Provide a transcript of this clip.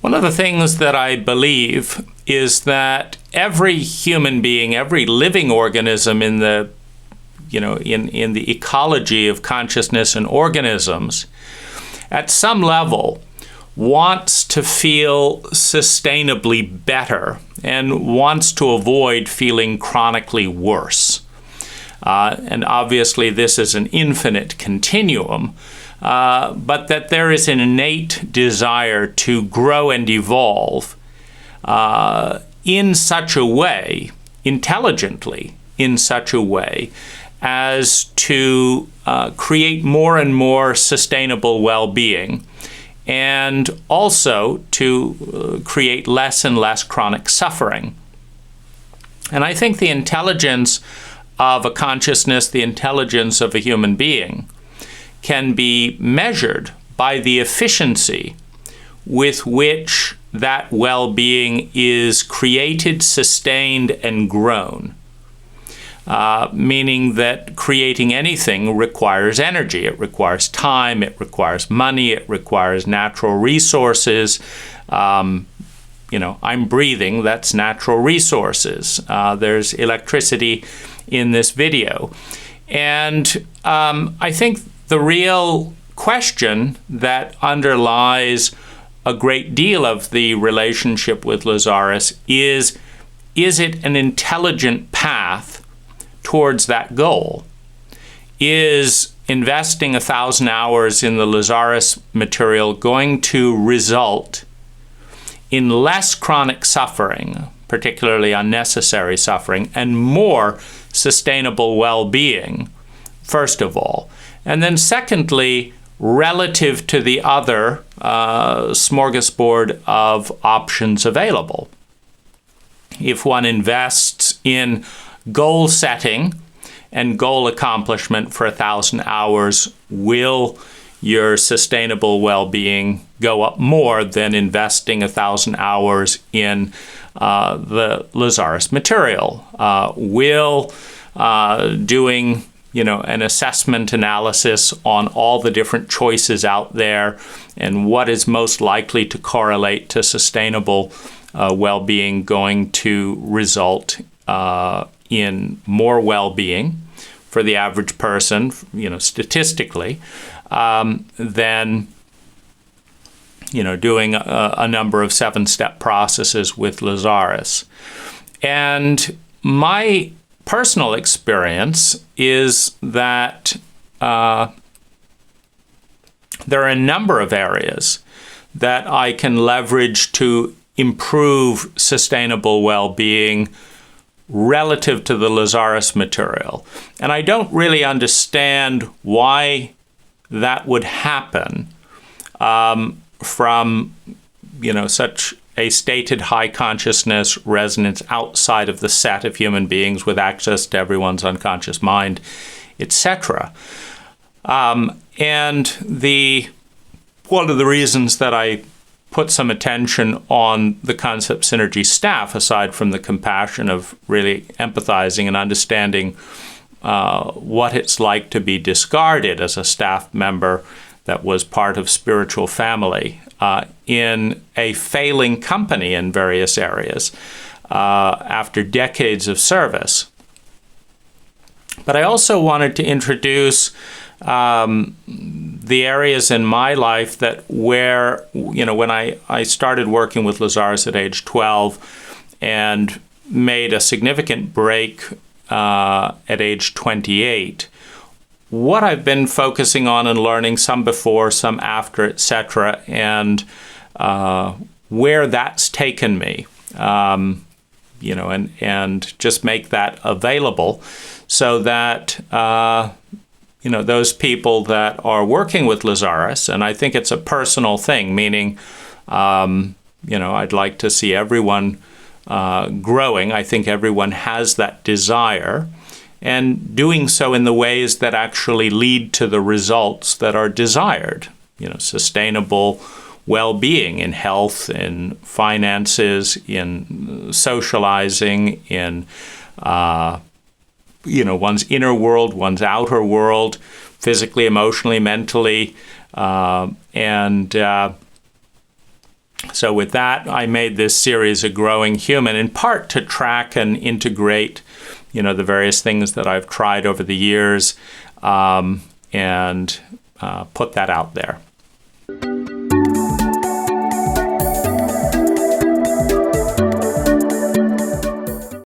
One of the things that I believe is that every human being, every living organism in the in the ecology of consciousness and organisms, at some level wants to feel sustainably better and wants to avoid feeling chronically worse. And obviously this is an infinite continuum, but that there is an innate desire to grow and evolve in such a way, intelligently, in such a way as to create more and more sustainable well-being, and also to create less and less chronic suffering. And I think the intelligence of a consciousness, the intelligence of a human being, can be measured by the efficiency with which that well-being is created, sustained, and grown. Meaning that creating anything requires energy. It requires time, it requires money, it requires natural resources. I'm breathing, that's natural resources. There's electricity in this video. And I think the real question that underlies a great deal of the relationship with Lazarus is it an intelligent path towards that goal? Is investing 1,000 hours in the Lazarus material going to result in less chronic suffering, particularly unnecessary suffering, and more sustainable well-being, first of all? And then secondly, relative to the other smorgasbord of options available. If one invests in goal setting and goal accomplishment for 1,000 hours, will your sustainable well-being go up more than investing 1,000 hours in the Lazarus material? Will doing an assessment analysis on all the different choices out there and what is most likely to correlate to sustainable well-being going to result in more well-being for the average person, statistically, than doing a number of 7-step processes with Lazarus. And my personal experience is that there are a number of areas that I can leverage to improve sustainable well-being relative to the Lazarus material. And I don't really understand why that would happen from, such a stated high consciousness resonance outside of the set of human beings with access to everyone's unconscious mind, etc. And one of the reasons that I put some attention on the Concept Synergy staff, aside from the compassion of really empathizing and understanding what it's like to be discarded as a staff member that was part of spiritual family in a failing company in various areas after decades of service. But I also wanted to introduce the areas in my life that where, when I started working with Lazarus at age 12 and made a significant break at age 28, what I've been focusing on and learning, some before, some after, etc., and where that's taken me, and just make that available so that those people that are working with Lazarus, and I think it's a personal thing, meaning, I'd like to see everyone growing. I think everyone has that desire, and doing so in the ways that actually lead to the results that are desired. Sustainable well-being in health, in finances, in socializing, in one's inner world, one's outer world, physically, emotionally, mentally, and So with that, I made this series, A Growing Human, in part to track and integrate, the various things that I've tried over the years, and put that out there.